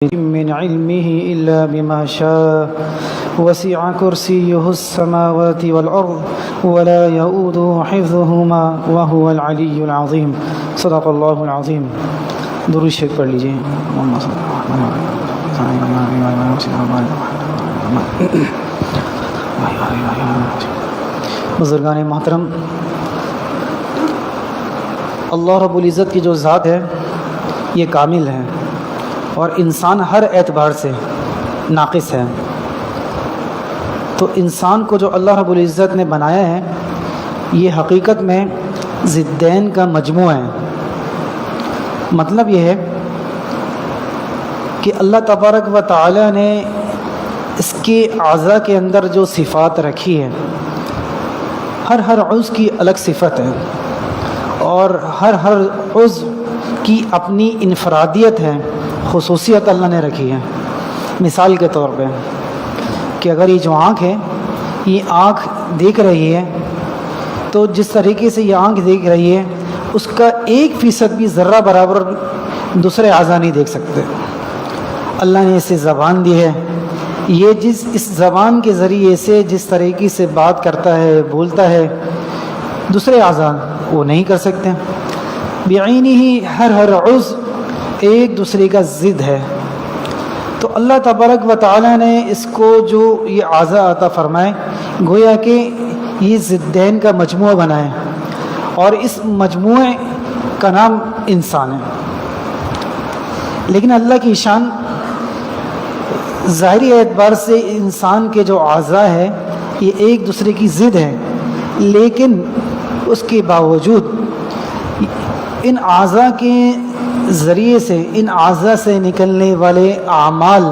من علمه إلا بما شاء وسع كرسيه السماوات والأرض ولا يؤوده حفظهما وهو العلي العظيم صدق الله العظيم. درود شریف پڑھ لیجیے. بزرگان محترم، اللہ رب العزت کی جو ذات ہے یہ کامل ہے اور انسان ہر اعتبار سے ناقص ہے. تو انسان کو جو اللہ رب العزت نے بنایا ہے یہ حقیقت میں ضدین کا مجموعہ ہے. مطلب یہ ہے کہ اللہ تبارک و تعالی نے اس کے اعضاء کے اندر جو صفات رکھی ہے، ہر عضو کی الگ صفت ہے اور ہر عضو کی اپنی انفرادیت ہے، خصوصیت اللہ نے رکھی ہے. مثال کے طور پہ کہ اگر یہ جو آنکھ ہے، یہ آنکھ دیکھ رہی ہے تو جس طریقے سے یہ آنکھ دیکھ رہی ہے اس کا 1% بھی ذرہ برابر دوسرے اعضاء نہیں دیکھ سکتے. اللہ نے اسے زبان دی ہے، یہ اس زبان کے ذریعے سے جس طریقے سے بات کرتا ہے، بولتا ہے، دوسرے اعضاء وہ نہیں کر سکتے. بعینی ہی ہر عضو ایک دوسرے کا ضد ہے. تو اللہ تبارک و تعالی نے اس کو جو یہ اعضاء عطا فرمائے، گویا کہ یہ ضدین کا مجموعہ بنائے اور اس مجموعے کا نام انسان ہے. لیکن اللہ کی شان ظاہری اعتبار سے انسان کے جو اعضاء ہے یہ ایک دوسرے کی ضد ہے، لیکن اس کے باوجود ان اعضاء کے ذریعے سے، ان اعضاء سے نکلنے والے اعمال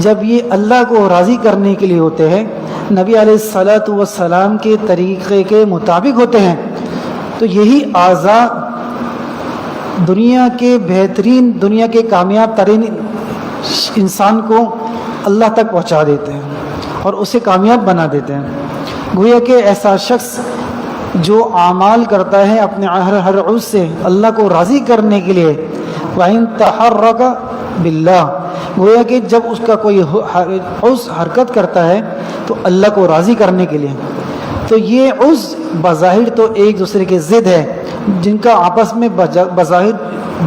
جب یہ اللہ کو راضی کرنے کے لیے ہوتے ہیں، نبی علیہ الصلاۃ والسلام کے طریقے کے مطابق ہوتے ہیں، تو یہی اعضاء دنیا کے بہترین، دنیا کے کامیاب ترین انسان کو اللہ تک پہنچا دیتے ہیں اور اسے کامیاب بنا دیتے ہیں. گویا کہ ایسا شخص جو اعمال کرتا ہے اپنے ہر عضو سے اللہ کو راضی کرنے کے لیے، وَإِن تَحَرَّكَ بِاللَّهِ، گویا کہ جب اس کا کوئی عضو حرکت کرتا ہے تو اللہ کو راضی کرنے کے لیے، تو یہ عضو بظاہر تو ایک دوسرے کے ضد ہے جن کا آپس میں بظاہر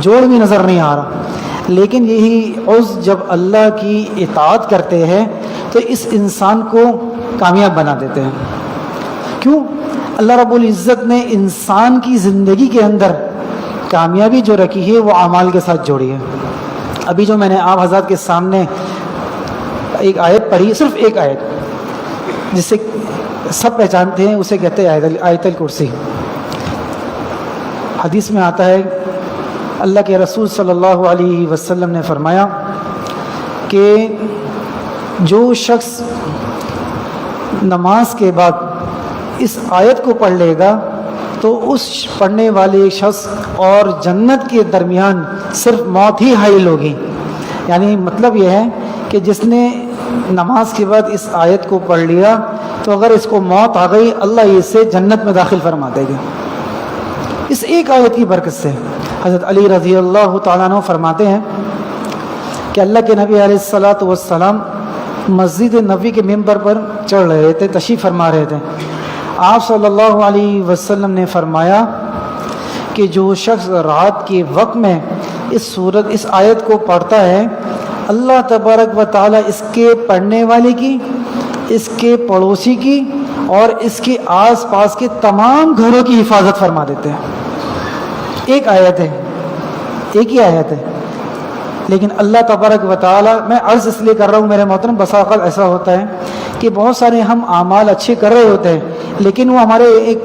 جوڑ بھی نظر نہیں آ رہا، لیکن یہی عضو جب اللہ کی اطاعت کرتے ہیں تو اس انسان کو کامیاب بنا دیتے ہیں. کیوں؟ اللہ رب العزت نے انسان کی زندگی کے اندر کامیابی جو رکھی ہے وہ اعمال کے ساتھ جوڑی ہے. ابھی جو میں نے آپ حضرات کے سامنے ایک آیت پڑھی، صرف ایک آیت جسے سب پہچانتے ہیں، اسے کہتے ہیں آیت الکرسی. حدیث میں آتا ہے اللہ کے رسول صلی اللہ علیہ وسلم نے فرمایا کہ جو شخص نماز کے بعد اس آیت کو پڑھ لے گا تو اس پڑھنے والے شخص اور جنت کے درمیان صرف موت ہی حائل ہوگی. یعنی مطلب یہ ہے کہ جس نے نماز کے بعد اس آیت کو پڑھ لیا تو اگر اس کو موت آ گئی اللہ اسے جنت میں داخل فرما دے گا اس ایک آیت کی برکت سے. حضرت علی رضی اللہ تعالیٰ عنہ فرماتے ہیں کہ اللہ کے نبی علیہ الصلاۃ والسلام مسجد نبوی کے ممبر پر چڑھ رہے تھے، تشریف فرما رہے تھے. آپ صلی اللہ علیہ وسلم نے فرمایا کہ جو شخص رات کے وقت میں اس آیت کو پڑھتا ہے، اللہ تبارک و تعالیٰ اس کے پڑھنے والے کی، اس کے پڑوسی کی اور اس کے آس پاس کے تمام گھروں کی حفاظت فرما دیتے ہیں. ایک آیت ہے، ایک ہی آیت ہے، لیکن اللہ تبارک و تعالیٰ، میں عرض اس لیے کر رہا ہوں میرے محترم، بسا اوقات ایسا ہوتا ہے کہ بہت سارے ہم اعمال اچھے کر رہے ہوتے ہیں لیکن وہ ہمارے ایک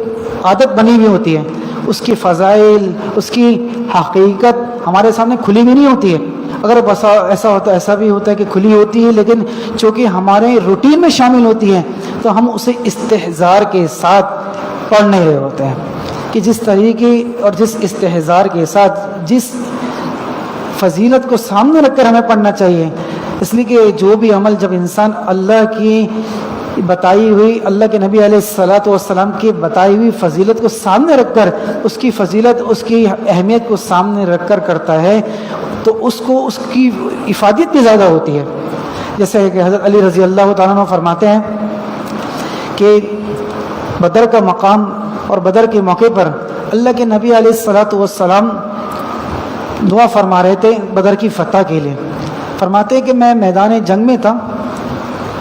عادت بنی ہوئی ہوتی ہے، اس کی فضائل، اس کی حقیقت ہمارے سامنے کھلی بھی نہیں ہوتی ہے. اگر بسا ایسا بھی ہوتا ہے کہ کھلی ہوتی ہے لیکن چونکہ ہمارے روٹین میں شامل ہوتی ہے تو ہم اسے استحضار کے ساتھ پڑھ نہیں رہے ہوتے ہیں کہ جس طریقے اور جس استحضار کے ساتھ جس فضیلت کو سامنے رکھ کر ہمیں پڑھنا چاہیے. اس لیے کہ جو بھی عمل جب انسان اللہ کی بتائی ہوئی، اللہ کے نبی علیہ الصلاۃ والسلام کی بتائی ہوئی فضیلت کو سامنے رکھ کر، اس کی فضیلت، اس کی اہمیت کو سامنے رکھ کر کرتا ہے، تو اس کو اس کی افادیت بھی زیادہ ہوتی ہے. جیسے کہ حضرت علی رضی اللہ تعالیٰ عنہ فرماتے ہیں کہ بدر کا مقام اور بدر کے موقع پر اللہ کے نبی علیہ الصلاۃ والسلام دعا فرما رہے تھے بدر کی فتح کے لیے. فرماتے کہ میں میدان جنگ میں تھا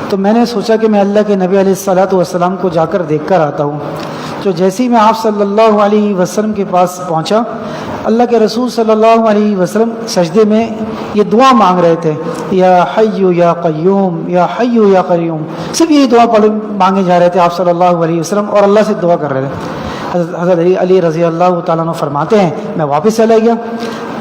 تو میں نے سوچا کہ میں اللہ کے نبی علیہ الصلاۃ والسلام کو جا کر دیکھ کر آتا ہوں. تو جیسے ہی میں آپ صلی اللہ علیہ وسلم کے پاس پہنچا، اللہ کے رسول صلی اللہ علیہ وسلم سجدے میں یہ دعا مانگ رہے تھے، یا حی یا قیوم، یا حی یا قیوم. صرف یہی دعا مانگے جا رہے تھے آپ صلی اللہ علیہ وسلم، اور اللہ سے دعا کر رہے تھے. حضرت علی رضی اللہ تعالیٰ عنہ فرماتے ہیں میں واپس چلا گیا،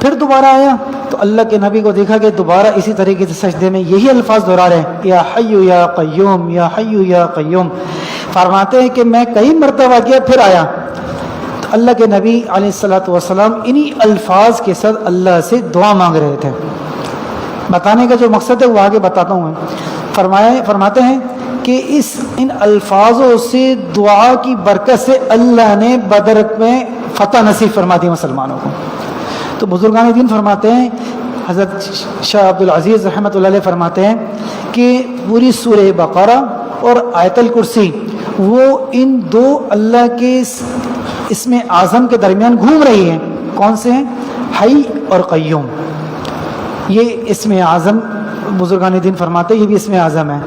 پھر دوبارہ آیا تو اللہ کے نبی کو دیکھا کہ دوبارہ اسی طریقے سے سجدے میں یہی الفاظ دہرا رہے ہیں، یا حی یا قیوم، یا حی یا قیوم. فرماتے ہیں کہ میں کئی مرتبہ گیا پھر آیا تو اللہ کے نبی علیہ الصلاۃ والسلام انہی الفاظ کے ساتھ اللہ سے دعا مانگ رہے تھے. بتانے کا جو مقصد ہے وہ آگے بتاتا ہوں میں. فرماتے ہیں کہ ان الفاظوں سے دعا کی برکت سے اللہ نے بدر میں فتح نصیب فرما دی مسلمانوں کو. تو بزرگان دین فرماتے ہیں، حضرت شاہ عبد العزیز رحمۃ اللہ علیہ فرماتے ہیں کہ پوری سورہ بقرہ اور آیت الکرسی وہ ان دو اللہ کے اسم اعظم کے درمیان گھوم رہی ہیں. کون سے ہیں؟ حی اور قیوم. یہ اسم اعظم بزرگان دین فرماتے ہیں یہ بھی اسم اعظم ہے.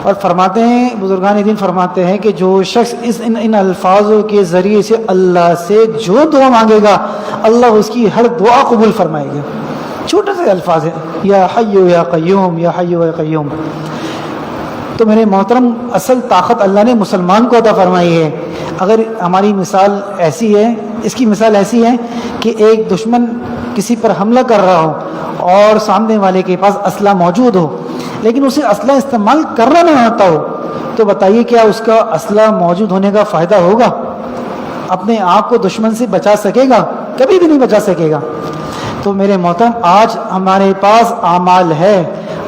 اور فرماتے ہیں بزرگان دین فرماتے ہیں کہ جو شخص ان الفاظوں کے ذریعے سے اللہ سے جو دعا مانگے گا اللہ اس کی ہر دعا قبول فرمائے گا. چھوٹے سے الفاظ ہیں، یا حی یا قیوم، یا حی یا قیوم. تو میرے محترم اصل طاقت اللہ نے مسلمان کو عطا فرمائی ہے. اگر ہماری مثال ایسی ہے، اس کی مثال ایسی ہے کہ ایک دشمن کسی پر حملہ کر رہا ہو اور سامنے والے کے پاس اسلحہ موجود ہو لیکن اسے اسلحہ استعمال کرنا نہ آتا ہو، تو بتائیے کیا اس کا اسلحہ موجود ہونے کا فائدہ ہوگا؟ اپنے آپ کو دشمن سے بچا سکے گا؟ کبھی بھی نہیں بچا سکے گا. تو میرے محترم آج ہمارے پاس اعمال ہے.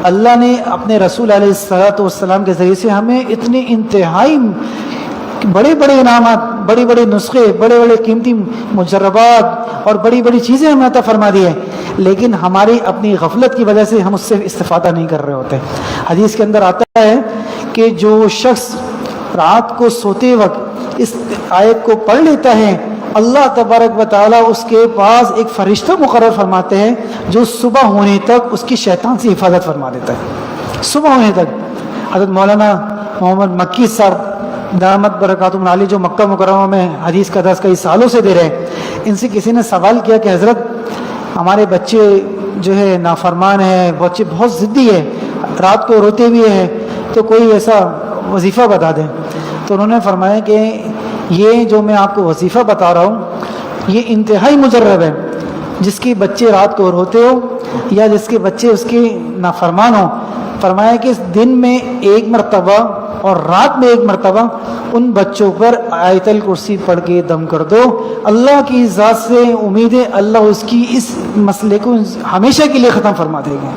اللہ نے اپنے رسول علیہ الصلوۃ والسلام کے ذریعے سے ہمیں اتنے انتہائی بڑے بڑے انعامات، بڑے بڑے نسخے، بڑے بڑے قیمتی مجربات اور بڑی بڑی چیزیں ہمیں عطا فرما دی ہے، لیکن ہماری اپنی غفلت کی وجہ سے ہم اس سے استفادہ نہیں کر رہے ہوتے. حدیث کے اندر آتا ہے کہ جو شخص رات کو سوتے وقت اس آیت کو پڑھ لیتا ہے اللہ تبارک و تعالیٰ اس کے پاس ایک فرشتہ مقرر فرماتے ہیں جو صبح ہونے تک اس کی شیطان سے حفاظت فرما دیتا ہے. صبح ہونے تک. حضرت مولانا محمد مکی صاحب دامت برکاتہم عالی جو مکہ مکرمہ میں حدیث کا درس کئی سالوں سے دے رہے ہیں، ان سے کسی نے سوال کیا کہ حضرت ہمارے بچے جو ہے نافرمان ہیں، بچے بہت ضدی ہے، رات کو روتے بھی ہیں، تو کوئی ایسا وظیفہ بتا دیں. تو انہوں نے فرمایا کہ یہ جو میں آپ کو وظیفہ بتا رہا ہوں یہ انتہائی مجرب ہے. جس کے بچے رات کو روتے ہو یا جس کے بچے اس کے نافرمان ہو، فرمایا کہ اس دن میں ایک مرتبہ اور رات میں ایک مرتبہ ان بچوں پر آیت الکرسی پڑھ کے دم کر دو. اللہ کی ذات سے امید ہے اللہ اس کی اس مسئلے کو ہمیشہ کے لیے ختم فرما دے گا.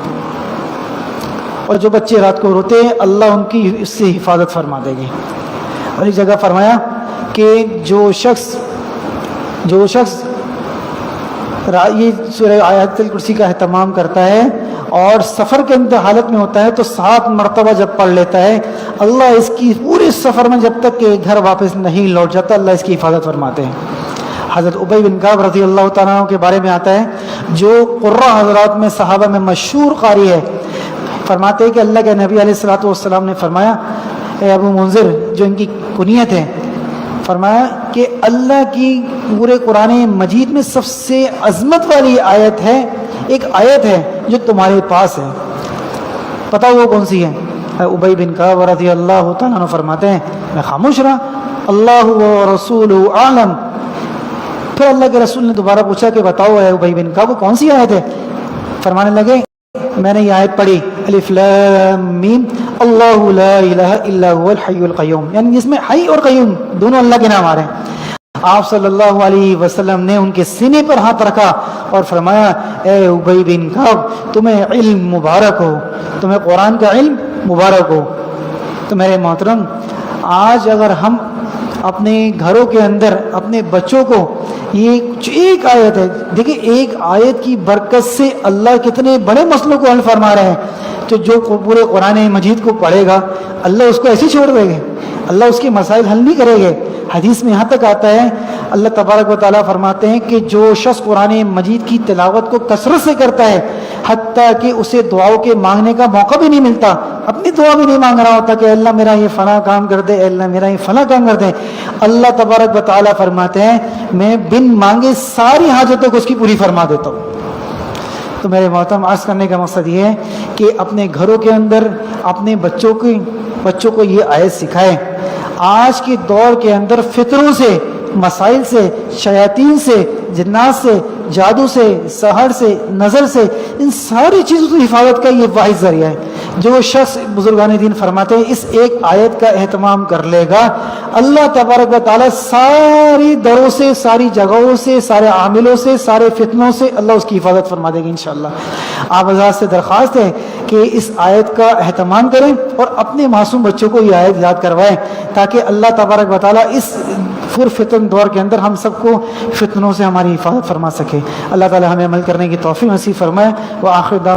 اور جو بچے رات کو روتے ہیں اللہ ان کی اس سے حفاظت فرما دے گی. اور ایک جگہ فرمایا کہ جو شخص یہ سورہ آیت الکرسی کا اہتمام کرتا ہے اور سفر کے اندر حالت میں ہوتا ہے تو 7 مرتبہ جب پڑھ لیتا ہے اللہ اس کی پورے سفر میں جب تک کہ گھر واپس نہیں لوٹ جاتا اللہ اس کی حفاظت فرماتے ہیں. حضرت ابی بن کعب رضی اللہ تعالیٰ عنہ کے بارے میں آتا ہے جو قراء حضرات میں صحابہ میں مشہور قاری ہے. فرماتے ہیں کہ اللہ کے نبی علیہ الصلوۃ والسلام نے فرمایا، اے ابو منذر جو ان کی کنیت ہے، فرمایا کہ اللہ کی پورے قرآن مجید میں سب سے عظمت والی آیت ہے، ایک آیت ہے جو تمہارے پاس ہے، پتہ وہ کون سی ہے؟ ابی بن کعب رضی اللہ تعالیٰ عنہ فرماتے ہیں میں خاموش رہا، اللہ و رسول اعلم. پھر اللہ کے رسول نے دوبارہ پوچھا کہ بتاؤ اے ابی بن کعب کون سی آیت ہے؟ فرمانے لگے میں نے یہ آیت پڑھی الف لام میم اللہ لا الہ الا هو الحی القیوم، یعنی جس میں حی اور قیوم دونوں اللہ کے نام آ رہے ہیں. آپ صلی اللہ علیہ وسلم نے ان کے سینے پر ہاتھ رکھا اور فرمایا اے ابی بن کعب تمہیں علم مبارک ہو، تمہیں قرآن کا علم مبارک ہو. تو میرے محترم آج اگر ہم اپنے گھروں کے اندر اپنے بچوں کو یہ ایک آیت ہے، دیکھیں ایک آیت کی برکت سے اللہ کتنے بڑے مسئلوں کو حل فرما رہے ہیں۔ تو جو پورے قرآن مجید کو پڑھے گا اللہ اس کو ایسے چھوڑ دے گے، اللہ اس کے مسائل حل نہیں کرے گے۔ حدیث میں یہاں تک آتا ہے، اللہ تبارک و تعالیٰ فرماتے ہیں کہ جو شخص قرآن مجید کی تلاوت کو کثرت سے کرتا ہے حتیٰ کہ اسے دعاؤں کے مانگنے کا موقع بھی نہیں ملتا، اپنی دعا بھی نہیں مانگ رہا ہوتا کہ اللہ میرا یہ فلاں کام کر دے، اللہ میرا یہ فلاں کام کر دے، اللہ تبارک و تعالیٰ فرماتے ہیں میں بن مانگے ساری حاجتوں کو اس کی پوری فرما دیتا ہوں۔ تو میرے محترم، عرض کرنے کا مقصد یہ ہے کہ اپنے گھروں کے اندر اپنے بچوں کو یہ آیت سکھائیں۔ آج کے دور کے اندر فطروں سے، مسائل سے، شیاطین سے، جنات سے، جادو سے، سحر سے، نظر سے، ان ساری چیزوں سے حفاظت کا یہ واحد ذریعہ ہے۔ جو شخص بزرگان دین فرماتے ہیں اس ایک آیت کا اہتمام کر لے گا، اللہ تبارک و تعالیٰ ساری دروں سے، ساری جگہوں سے، سارے عاملوں سے، سارے فتنوں سے اللہ اس کی حفاظت فرما دے گی انشاءاللہ۔ آپ حضرات سے درخواست ہے کہ اس آیت کا اہتمام کریں اور اپنے معصوم بچوں کو یہ آیت یاد کروائیں تاکہ اللہ تبارک و تعالیٰ اس فتن دور کے اندر ہم سب کو فتنوں سے ہماری حفاظت فرما سکے۔ اللہ تعالیٰ ہمیں عمل کرنے کی توفیق نصیب فرمائے۔ وآخر دعوانا